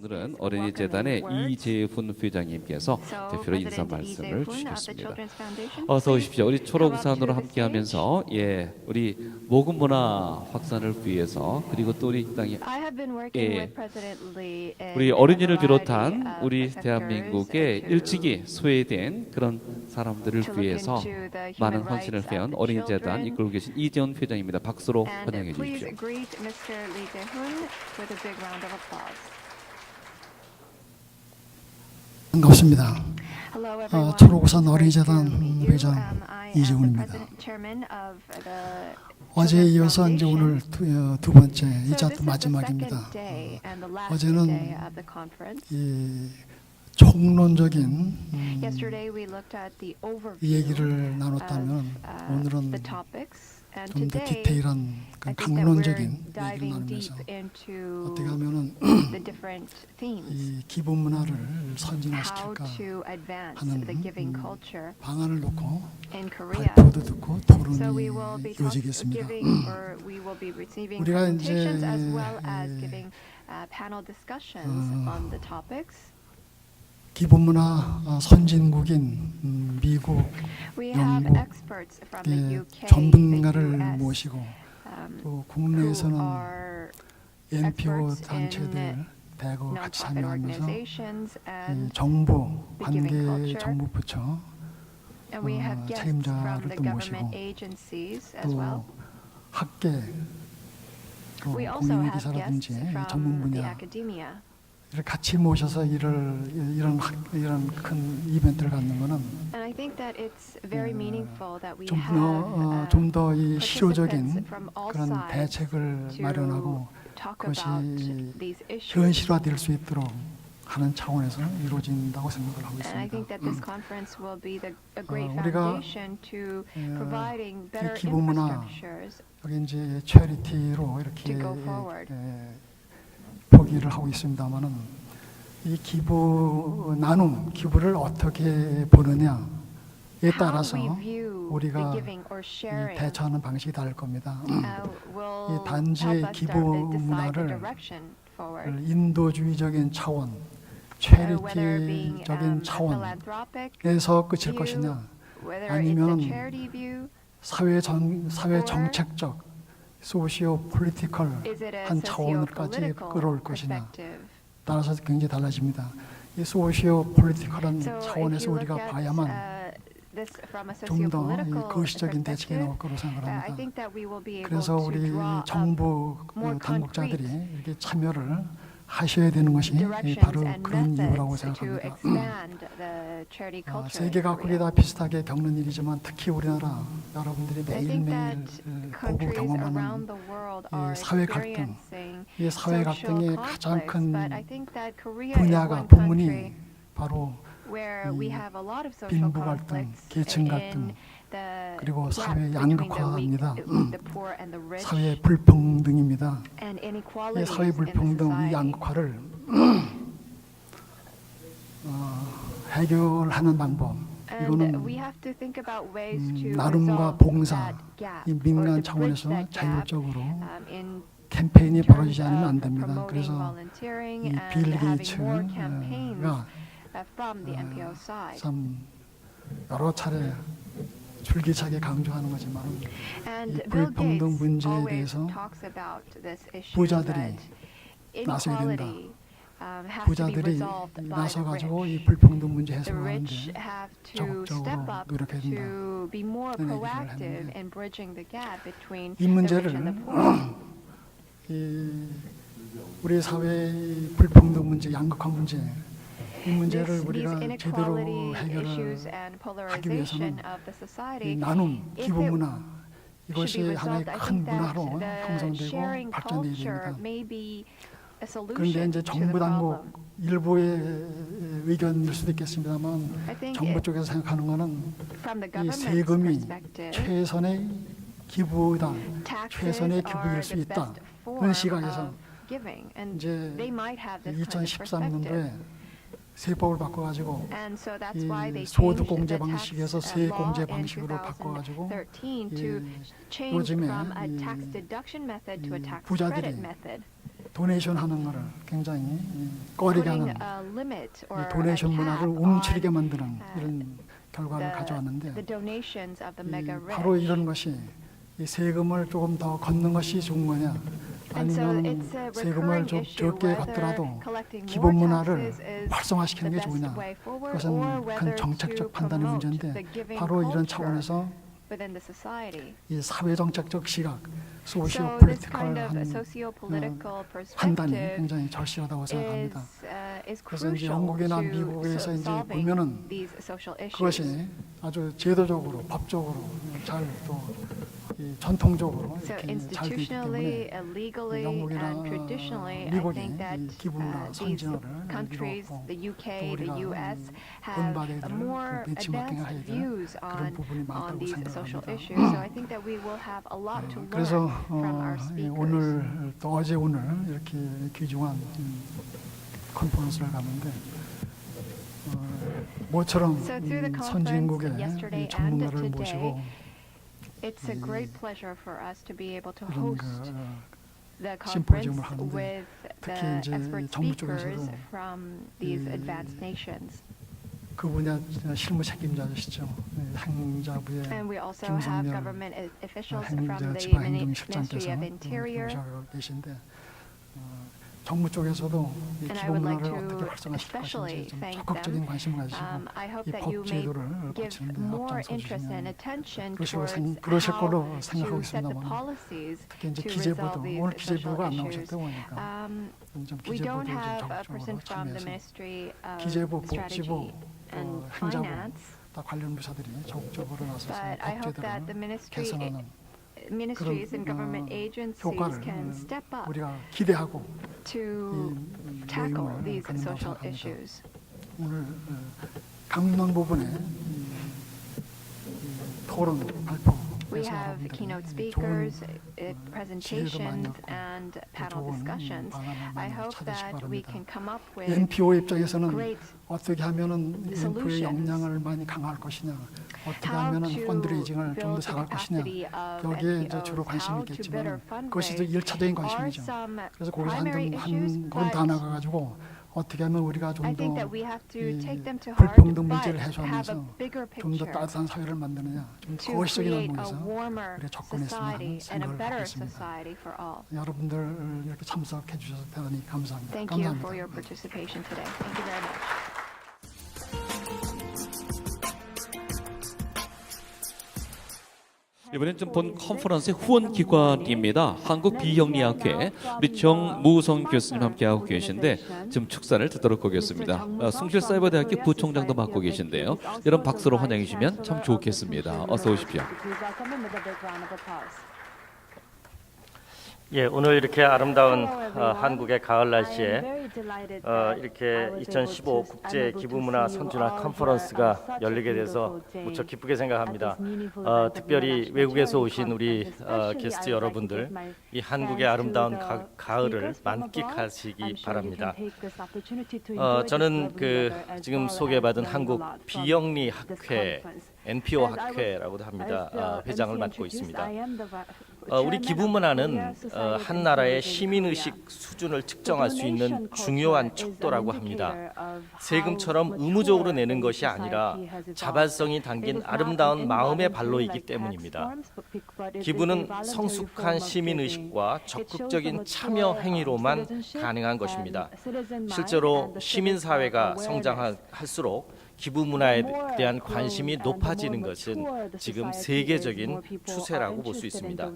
오늘은 어린이재단의 이재훈 회장님께서 대표로 인사 말씀을 주시겠습니다. 어서 오십시오. 우리 초록우산으로 함께하면서 우리 모금 문화 확산을 위해서 그리고 또 우리 땅에 우리 어린이를 비롯한 우리 대한민국에 일찍이 소외된 그런 사람들을 위해서 많은 헌신을 해온 어린이재단 이끌고 계신 이재훈 회장입니다. 박수로 환영해 주십시오. 반갑습니다. 초록우산 어린이재단 회장 이재훈입니다. 어제에 이어서 이제 오늘 두 번째, 이자 또 마지막입니다. 어제는 이 총론적인 이 얘기를 나눴다면 오늘은 좀 더 디테일한 강론적인 얘기를 나누면서 어떻게 하면은 이 기부 문화를 선진화시킬까 하는 방안을 놓고 발표도 듣고 토론이 이어지겠습니다. 우리가 이제 기부 문화 선진국인 미국, 영국 전문가를 모시고 또 국내에서는 NPO 단체들 대거 같이 참여하면서 정부, 관계 정부 부처 책임자를 또 모시고 또 학계, 또 공인기사라든지 전문 분야 같이 모셔서 이런 큰 이벤트를 갖는 것은 좀 더 이 실효적인 그런 대책을 마련하고 그것이 현실화될 수 있도록 하는 차원에서 이루어진다고 생각을 하고 있습니다. 우리가 이 기부 문화 여기 이제 채리티로 이렇게 포기를 하고 있습니다만은 이 기부 나눔 기부를 어떻게 보느냐에 따라서 우리가 이 대처하는 방식이 다를 겁니다. 이 단지 기부 문화를 인도주의적인 차원, 채리티적인 차원에서 끝일 것이냐, 아니면 사회 정책적 소시오 폴리티컬한 차원까지 끌어올 것이냐 따라서 굉장히 달라집니다. 이 소시오 폴리티컬한 차원에서 우리가 봐야만 좀 더 거시적인 대책이 나올 거로 생각합니다. 그래서 우리 정부 당국자들이 이렇게 참여를 하셔야 되는 것이 바로 그런 이유라고 생각합니다. 세계 각국이 다 비슷하게 겪는 일이지만 특히 우리나라 여러분들이 매일매일 보고 경험하는 이 사회 갈등, 이 사회 갈등의 가장 큰 분야가 부문이 바로 빈부 갈등, 계층 갈등, 그리고 사회 양극화입니다. 사회 불평등입니다. 이 사회 불평등, 이 양극화를 해결하는 방법, 이거는 나눔과 봉사, 이 민간 차원에서 자율적으로 캠페인이 벌어지지 않으면 안 됩니다. 그래서 이 빌 게이츠가 참 여러 차례 줄기차게 강조하는 거지만 이 불평등 문제에 대해서 부자들이 나서야 된다. 부자들이 나서가지고 이 불평등 문제 해소하는데 적극적으로 노력해야 된다. 그런 얘기를 했는데 이 문제를 우리 사회의 불평등 문제, 양극화 문제 이 문제를 우리가 제대로 해결을 하기 위해서는 이 나눔, 기부 문화 이것이 하나의 큰 문화로 형성되고 발전되어야 됩니다. 그런데 이제 정부 당국 일부의 의견일 수도 있겠습니다만 정부 쪽에서 생각하는 것은 이 세금이 최선의 기부다, 최선의 기부일 수 있다. 그런 시각에서 이제 2013년도에 세법을 바꿔가지고 이 소득 공제 방식에서 세 공제 방식으로 바꿔가지고 요즘에 이 부자들이 도네이션 하는 거를 굉장히 꺼리게 하는 이 도네이션 문화를 움츠리게 만드는 이런 결과를 가져왔는데 바로 이런 것이 이 세금을 조금 더 걷는 것이 좋은 거냐 아니면 세금을 좀 적게 걷더라도 기본 문화를 활성화시키는 게 좋으냐 그것은 큰 정책적 판단의 문제인데 바로 이런 차원에서 이 사회정책적 시각 소시오 폴리티컬한 판단이 굉장히 절실하다고 생각합니다. 그래서 이제 영국이나 미국에서 이제 보면은 그것이 아주 제도적으로 법적으로 잘 또 전통적으로 이렇게 잘 되기 때문에 영국이나 미국이 이 기부문화 선진화를 이루었고 또 우리가 본받아야 될 벤치마킹을 해야 될 그런 부분이 많다고 생각합니다. 그래서 오늘 또 어제 오늘 이렇게 귀중한 컨퍼런스를 갔는데 모처럼 선진국의 이 전문가를 모시고 It's a great pleasure for us to be able to 이런 host the 심포지움을 conference 하는데 with 특히 the 이제 expert 정부 speakers 쪽에서도 from these advanced nations. 그 분야 실무 책임자시죠. 행자부의 And we also have 김성렬 government officials from 행자 the 지방행정실장께서 Ministry of Interior. 보시고 계신데 정부 쪽에서도 이 And I 기본 would like 문화를 어떻게 to 활성화시킬 especially 것인지 좀 thank 적극적인 them. 관심을 가지고 I hope 이 that you 법 may 제도를 give 고치는 데 more 앞장서 interest and 주시면 attention 그러실 towards 그러실 how 걸로 to 생각하고 set the 있습니다만 policies 특히 이제 to 기재부도 resolve these 오늘 social 기재부가 안 issues. 나오셨다고 하니까 좀 We don't 기재부도 좀 have a person 적극적으로 from the 참여해서 Ministry of 기재부, Strategy 복지부, and 행자부 Finance, 다 관련 부서들이 적극적으로 나서서 but I hope that the 법 제도를 개선하는 ministries and government 그런 agencies 효과를 can step up 우리가 기대하고 to 이 tackle 모임을 these 갖는다고 social 생각합니다. issues. 오늘 강론 부분에 토론 발표 We have keynote speakers, presentations, and panel discussions. I hope that we can come up with NPO 입장에서는 great 어떻게 하면은 NPO의 역량을 많이 강화할 것이냐, 어떻게 하면은 펀드레이징을 좀 더 잘할 것이냐, 여기에 이제 주로 관심이 있겠지만 그것이 이제 1차적인 관심이죠. 그래서 거기서 한 걸음 다 나가가지고 어떻게 하면 우리가 좀 더 불평등 문제를 해소하면서 좀 더 따뜻한 사회를 만드느냐, 좀 더 거시적인 항목에서 우리가 접근했으면 하는 생각을 갖고 있습니다. 여러분들 이렇게 참석해 주셔서 대단히 감사합니다. Thank you for your participation today. Thank you very much. 이번엔 좀 본 컨퍼런스의 후원 기관입니다. 한국 비영리학회 우리 정무성 교수님 함께하고 계신데 지금 축사를 듣도록 하겠습니다. 숭실사이버대학교 부총장도 맡고 계신데요. 여러분 박수로 환영해 주시면 참 좋겠습니다. 어서 오십시오. 예, 오늘 이렇게 아름다운 한국의 가을 날씨에 이렇게 2015 국제 기부문화 선진화 컨퍼런스가 열리게 돼서 무척 기쁘게 생각합니다. 특별히 외국에서 오신 우리 게스트 여러분들, 이 한국의 아름다운 가을을 만끽하시기 바랍니다. 저는 지금 소개받은 한국 비영리 학회 NPO 학회라고도 합니다. 회장을 맡고 있습니다. 우리 기부문화는 한 나라의 시민의식 수준을 측정할 수 있는 중요한 척도라고 합니다. 세금처럼 의무적으로 내는 것이 아니라 자발성이 담긴 아름다운 마음의 발로이기 때문입니다. 기부는 성숙한 시민의식과 적극적인 참여 행위로만 가능한 것입니다. 실제로 시민사회가 성장할수록 기부 문화에 대한 관심이 높아지는 것은 지금 세계적인 추세라고 볼 수 있습니다.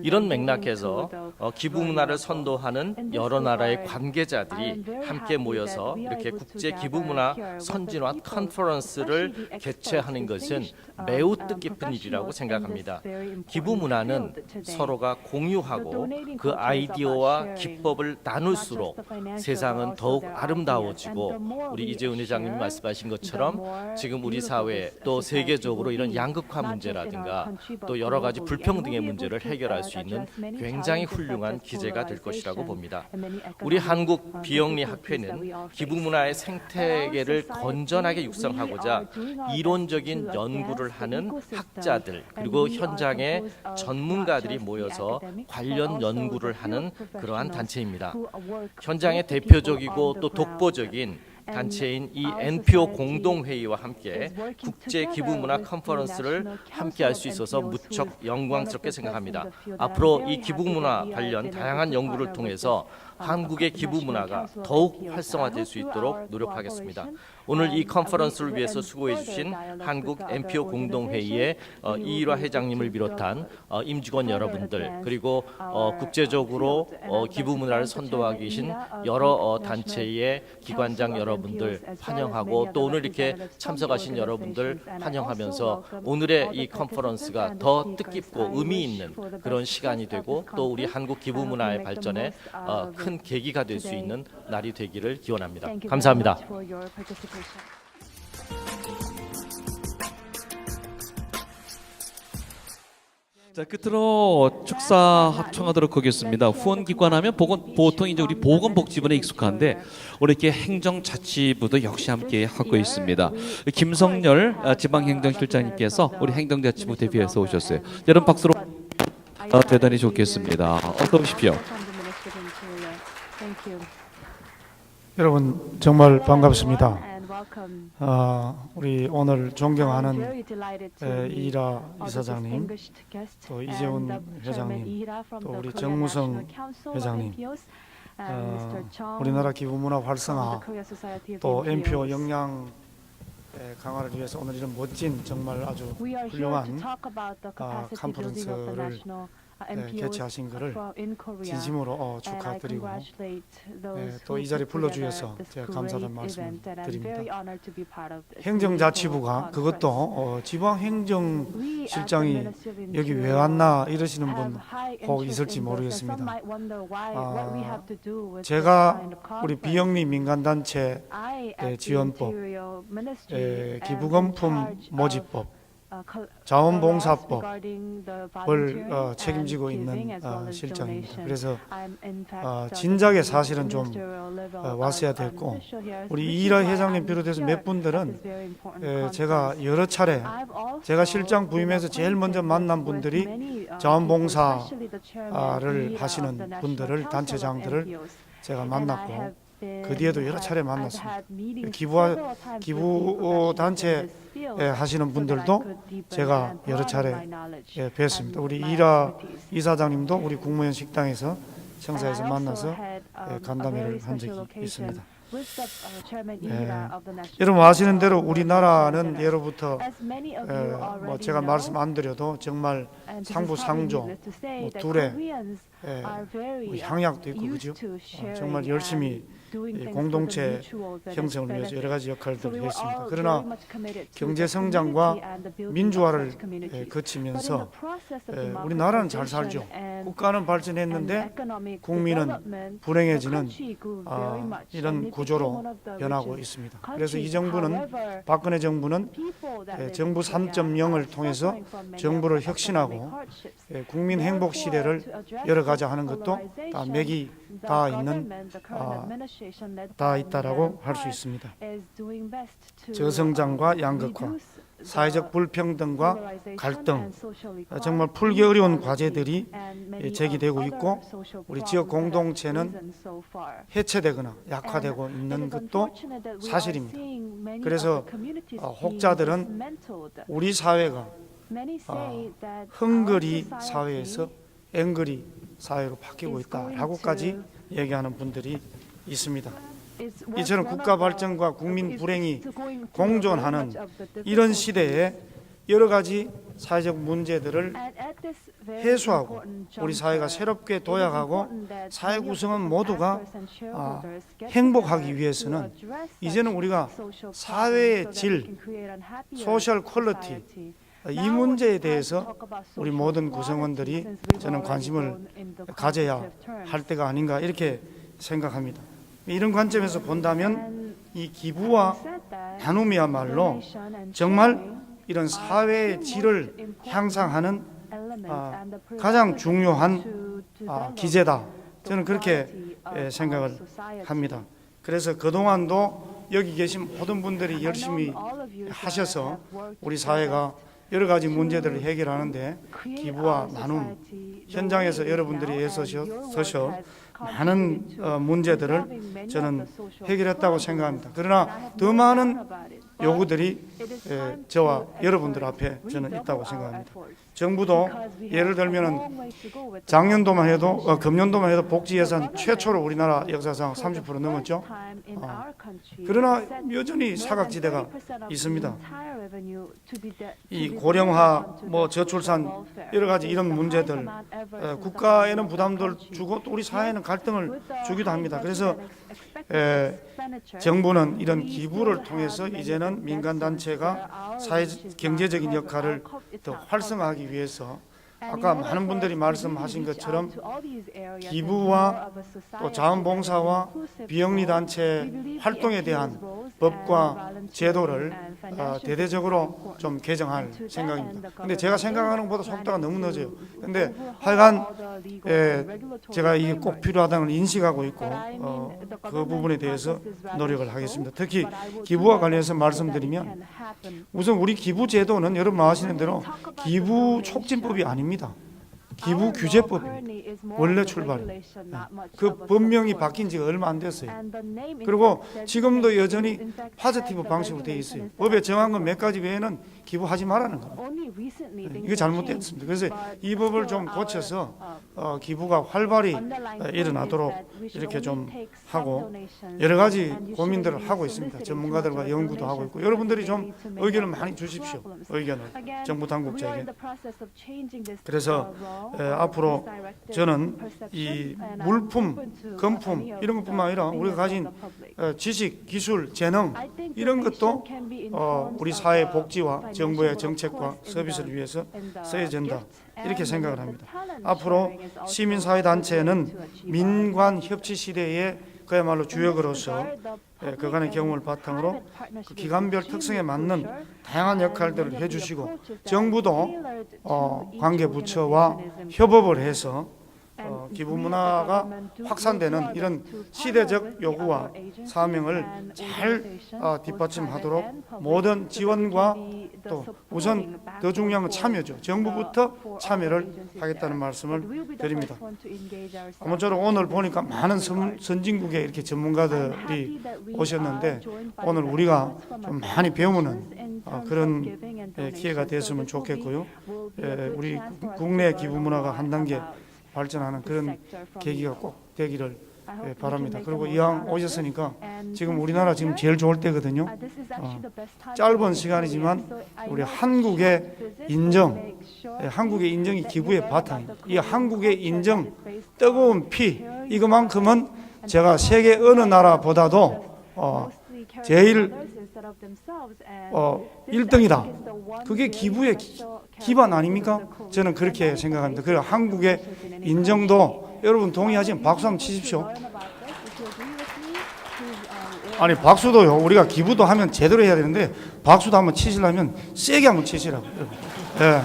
이런 맥락에서 기부 문화를 선도하는 여러 나라의 관계자들이 함께 모여서 이렇게 국제 기부 문화 선진화 컨퍼런스를 개최하는 것은 매우 뜻깊은 일이라고 생각합니다. 기부 문화는 서로가 공유하고 그 아이디어와 기법을 나눌수록 세상은 더욱 아름다워지고 우리 이재훈 회장님이 말씀하신 것처럼 것처럼 지금 우리 사회 또 세계적으로 이런 양극화 문제라든가 또 여러 가지 불평등의 문제를 해결할 수 있는 굉장히 훌륭한 기제가 될 것이라고 봅니다. 우리 한국 비영리 학회는 기부문화의 생태계를 건전하게 육성하고자 이론적인 연구를 하는 학자들 그리고 현장의 전문가들이 모여서 관련 연구를 하는 그러한 단체입니다. 현장의 대표적이고 또 독보적인 단체인 이 NPO 공동회의와 함께 국제 기부문화 컨퍼런스를 함께 할 수 있어서 무척 영광스럽게 생각합니다. 앞으로 이 기부문화 관련 다양한 연구를 통해서 한국의 기부문화가 더욱 활성화될 수 있도록 노력하겠습니다. 오늘 이 컨퍼런스를 위해서 수고해 주신 한국 NPO 공동회의의 이일화 회장님을 비롯한 임직원 여러분들 그리고 국제적으로 기부문화를 선도하고 계신 여러 단체의 기관장 여러분들 환영하고 또 오늘 이렇게 참석하신 여러분들 환영하면서 오늘의 이 컨퍼런스가 더 뜻깊고 의미 있는 그런 시간이 되고 또 우리 한국 기부문화의 발전에 큰 계기가 될 수 있는 날이 되기를 기원합니다. 감사합니다. 자, 끝으로 축사 합청하도록 하겠습니다. 후원기관하면 보통 이제 우리 보건복지부에 익숙한데 우리 이렇게 행정자치부도 역시 함께 하고 있습니다. 김성열 지방행정실장님께서 우리 행정자치부 대표해서 오셨어요. 여러분 박수로 대단히 좋겠습니다. 어서 오십시오. 여러분 정말 반갑습니다. 우리 오늘 존경하는 이일화 이사장님, 또 이재훈 회장님, 또 우리 정무성 회장님, 우리나라 기부문화 활성화, 또 NPO 역량 강화를 위해서 오늘 이런 멋진 정말 아주 훌륭한 컨퍼런스를 개최하신 것을 진심으로 축하드리고 또 이 자리에 불러주셔서 제가 감사하다는 말씀 드립니다. 행정자치부가 그것도 지방행정실장이 여기 왜 왔나 이러시는 분 혹 있을지 모르겠습니다. 제가 우리 비영리 민간단체 지원법, 기부금품 모집법, 자원봉사법을 책임지고 있는 실장입니다. 그래서 진작에 사실은 좀 왔어야 됐고 우리 이일화 회장님 비롯해서 몇 분들은 제가 여러 차례 제가 실장 부임해서 제일 먼저 만난 분들이 자원봉사를 하시는 분들을 단체장들을 제가 만났고 그 뒤에도 여러 차례 만났습니다. 기부 단체 하시는 분들도 제가 여러 차례 뵀습니다. 우리 이일화 이사장님도 우리 국무원 식당에서 청사에서 만나서 간담회를 한 적이 있습니다. 여러분 아시는 대로 우리나라는 예로부터 제가 말씀 안 드려도 정말 상부상조, 둘에 향약도 있고 그죠? 정말 열심히 공동체 형성을 위해서 여러 가지 역할들을 했습니다. 그러나 경제 성장과 민주화를 거치면서 우리나라는 잘 살죠. 국가는 발전했는데 국민은 불행해지는 이런 구조로 변하고 있습니다. 그래서 이 정부는 박근혜 정부는 정부 3.0을 통해서 정부를 혁신하고 국민 행복 시대를 열어가자 하는 것도 다 맥이 다 있다라고 할 수 있습니다. 저성장과 양극화, 사회적 불평등과 갈등, 정말 풀기 어려운 과제들이 제기되고 있고 우리 지역 공동체는 해체되거나 약화되고 있는 것도 사실입니다. 그래서 혹자들은 우리 사회가 헝그리 사회에서 앵그리 사회로 바뀌고 있다라고까지 얘기하는 분들이 있습니다. 이처럼 국가 발전과 국민 불행이 공존하는 이런 시대에 여러 가지 사회적 문제들을 해소하고 우리 사회가 새롭게 도약하고 사회 구성원 모두가 행복하기 위해서는 이제는 우리가 사회의 질, 소셜 퀄리티 이 문제에 대해서 우리 모든 구성원들이 저는 관심을 가져야 할 때가 아닌가 이렇게 생각합니다. 이런 관점에서 본다면 이 기부와 나눔이야말로 정말 이런 사회의 질을 향상하는 가장 중요한 기제다. 저는 그렇게 생각을 합니다. 그래서 그동안도 여기 계신 모든 분들이 열심히 하셔서 우리 사회가 여러 가지 문제들을 해결하는데 기부와 나눔, 현장에서 여러분들이 애써서 많은 문제들을 저는 해결했다고 생각합니다. 그러나 더 많은 요구들이 저와 여러분들 앞에 저는 있다고 생각합니다. 정부도 예를 들면 작년도만 해도 금년도만 해도 복지 예산 최초로 우리나라 역사상 30% 넘었죠. 그러나 여전히 사각지대가 있습니다. 이 고령화, 저출산 여러 가지 이런 문제들 국가에는 부담들 주고 또 우리 사회는 갈등을 주기도 합니다. 그래서 정부는 이런 기부를 통해서 이제는 민간 단체가 사회 경제적인 역할을 더 활성화하기 위해서 아까 많은 분들이 말씀하신 것처럼 기부와 또 자원봉사와 비영리 단체 활동에 대한 법과 제도를 대대적으로 좀 개정할 생각입니다. 근데 제가 생각하는 것보다 속도가 너무 늦어요. 근데 하여간 제가 이게 꼭 필요하다는 걸 인식하고 있고 그 부분에 대해서 노력을 하겠습니다. 특히 기부와 관련해서 말씀드리면 우선 우리 기부 제도는 여러분 아시는 대로 기부 촉진법이 아닙니다. 기부 규제법 원래 출발. 그 법령이 바뀐 지가 얼마 안 됐어요. 그리고 지금도 여전히 파지티브 방식으로 되어 있어요. 법에 정한 건 몇 가지 외에는 기부하지 말라는 겁니다. 이게 잘못됐습니다. 그래서 이 법을 좀 고쳐서 기부가 활발히 일어나도록 이렇게 좀 하고 여러 가지 고민들을 하고 있습니다. 전문가들과 연구도 하고 있고 여러분들이 좀 의견을 많이 주십시오. 의견을 정부 당국자에게. 그래서 앞으로 저는 이 물품, 금품 이런 것뿐만 아니라 우리가 가진 지식, 기술, 재능 이런 것도 우리 사회 복지와 정부의 정책과 서비스를 위해서 써야 된다. 이렇게 생각을 합니다. 앞으로 시민사회단체는 민관협치 시대에 그야말로 주역으로서 그간의 경험을 바탕으로 그 기관별 특성에 맞는 다양한 역할들을 해주시고 정부도 관계부처와 협업을 해서 기부 문화가 확산되는 이런 시대적 요구와 사명을 잘 뒷받침하도록 모든 지원과 또 우선 더 중요한 건 참여죠. 정부부터 참여를 하겠다는 말씀을 드립니다. 아무쪼록 오늘 보니까 많은 선진국의 이렇게 전문가들이 오셨는데 오늘 우리가 좀 많이 배우는 그런 기회가 됐으면 좋겠고요. 우리 국내 기부 문화가 한 단계 발전하는 그런 계기가 꼭 되기를 바랍니다. 그리고 이왕 오셨으니까 지금 우리나라 지금 제일 좋을 때거든요. 짧은 시간이지만 우리 한국의 인정, 한국의 인정이 기부의 바탕. 이 한국의 인정, 뜨거운 피 이것만큼은 제가 세계 어느 나라보다도 제일 1등이다. 그게 기부의 기반 아닙니까? 저는 그렇게 생각합니다. 그리고 한국의 인정도 여러분 동의하시면 박수 한번 치십시오. 아니 박수도요. 우리가 기부도 하면 제대로 해야 되는데 박수도 한번 치시려면 세게 한번 치시라고. 예.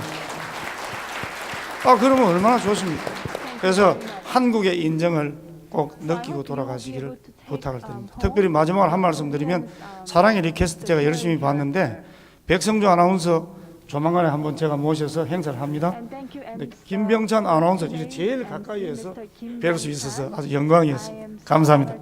그러면 얼마나 좋습니까? 그래서 한국의 인정을 꼭 느끼고 돌아가시기를 부탁을 드립니다. 특별히 마지막으로 한 말씀 드리면 사랑의 리퀘스트 제가 열심히 봤는데 백성주 아나운서 조만간에 한번 제가 모셔서 행사를 합니다. 김병찬 아나운서 이제 제일 가까이에서 뵐 수 있어서 아주 영광이었습니다. 감사합니다.